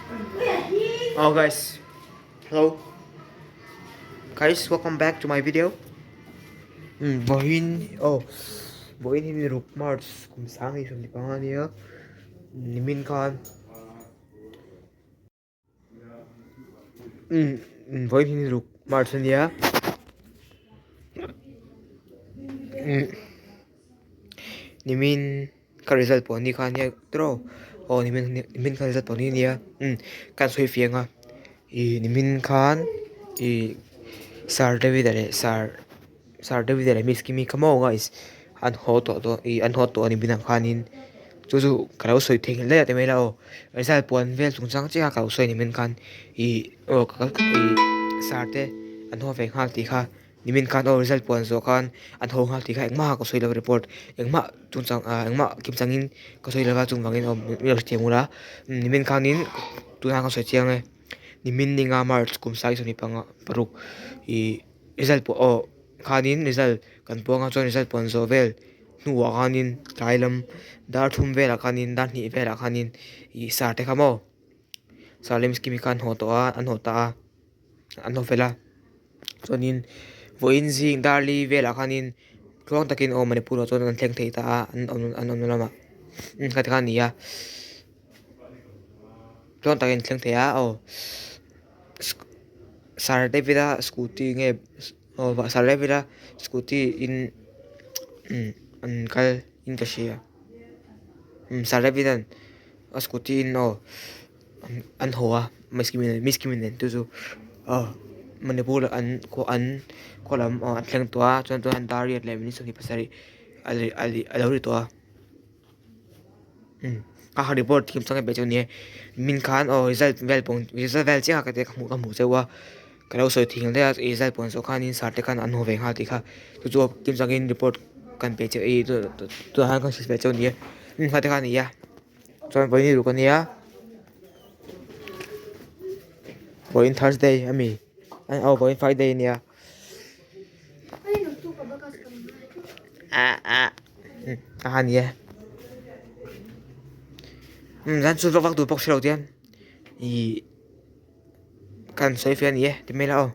Oh guys, hello guys, welcome back to my video. Bohin ini ruk Mars kum sangi som di pangan ya. Nimin kan. Bohin ini ruk Mars ya. Nimin ka result po ni kan ya tro. Oh nimin ka result po ni ya. Kan soi fiang ah. Nimin kan sar David dare sar David dare miss kimi kamo guys. An ho to ni binang kanin. Chú cái soi thình lệ thì mấy đâu ở sai buồn về chúng sáng chỉ cái soi mình can cái sao thế anh hoa về hal thì kha ni mình can ở result buồn rồi can anh hoa hal thì kha anh mà có soi đâu report anh mà chúng sáng anh mà kim sáng in có soi đâu chúng vàng in ở miếng tiền mura ni mình can in tu hàng có soi chiang này ni mình đi ngang mà cũng sai soi pang paruk result po khanin result kan po nga chon result buồn rồi về nuwa kanin trailam dar thum vela kanin dar ni vela kanin sa te khamo salim skimi kan ho to a an ho ta an ho vela chonin voin jing darli vela kanin klong takin o manipur chon an thleng thei ta an lama ka ta ni ya klong takin thleng thei a o sar de vida scooty nge o sar de vida scooty in an kal in ta shia sar de vida scooty in o an hoa miskimin tu chu manipur ko lam an thleng to chon to an dariat le min soni pasari ali alori to ka ha report kim sang be choni min khan result vel pon result vel chi ha ka te ka mu chewa ka lo so thing le result pon so khan in sa te khan an ho ve ha ti kha tu chu kim sang in report kan pe che to han kan sis be choni ha te khan ya chon bo ni ru kon ya bo in Thursday ami bo in Friday nia han ya zan chu vak tu pok shiro tian i kan soi fian ye ti me la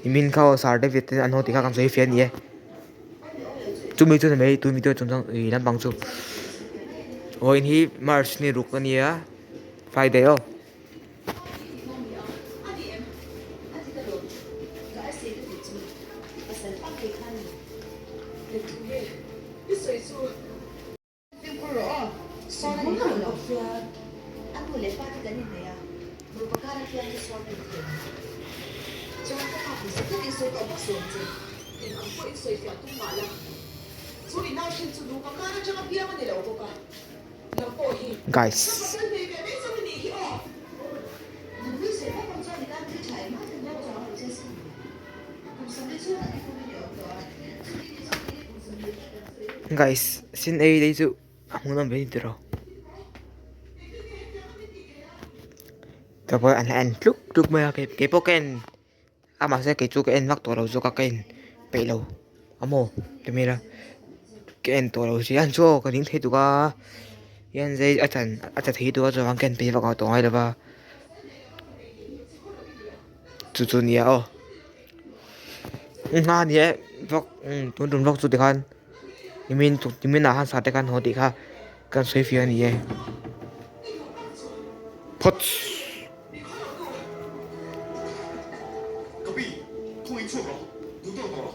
imin kha sar de vit an ho ti kha kan soi fian ye chu mi chu me tu mi tu chon chang i lam bang chu o in hi March ni ruk ania Friday guys. Guys, xin ai đây chứ không làm gì được rồi. Rồi anh lúc mà cái poken mà sẽ cái chú cái anh mắc tổ đầu cho các cái bị lâu amo thì mira cái anh tổ đầu chỉ anh cho cái những thế tụi cái anh dây anh thấy tụi cái anh cái bị vào cái tổ này là ba chú nia nga nia vóc tuần tuần vóc chú thì kan imin nahan sa te kan ho ti kha kan soi fi nia pot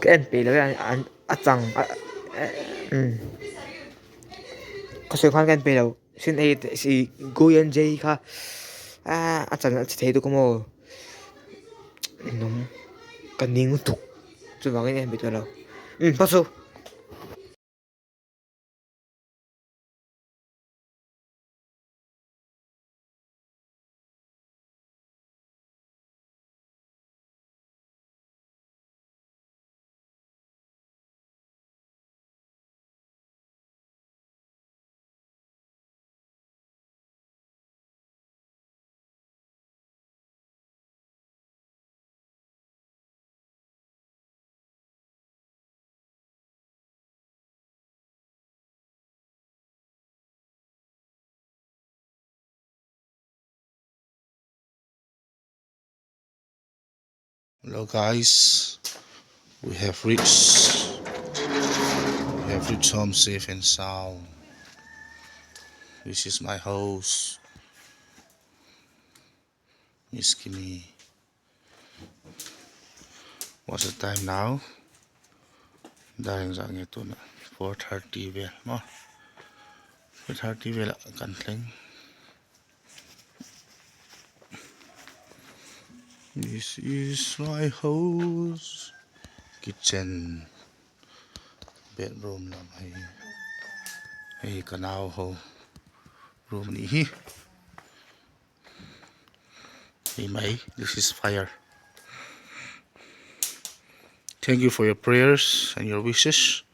cái anh bị là anh chăng có sự khoan cái anh bị đâu xin ai si goyen jay kha chăng thấy tụi como nung cái ning thục chú vào cái anh bị đâu bắt số Hello guys, we have reached home safe and sound. This is my house, Miss Kimmy. What's the time now? Dahil sa ito na 4:30 vel mo. 4:30 vel kantling. This is my house. Kitchen, bedroom lang ay kanaw ho. Room ni hi. Hey May, this is fire. Thank you for your prayers and your wishes.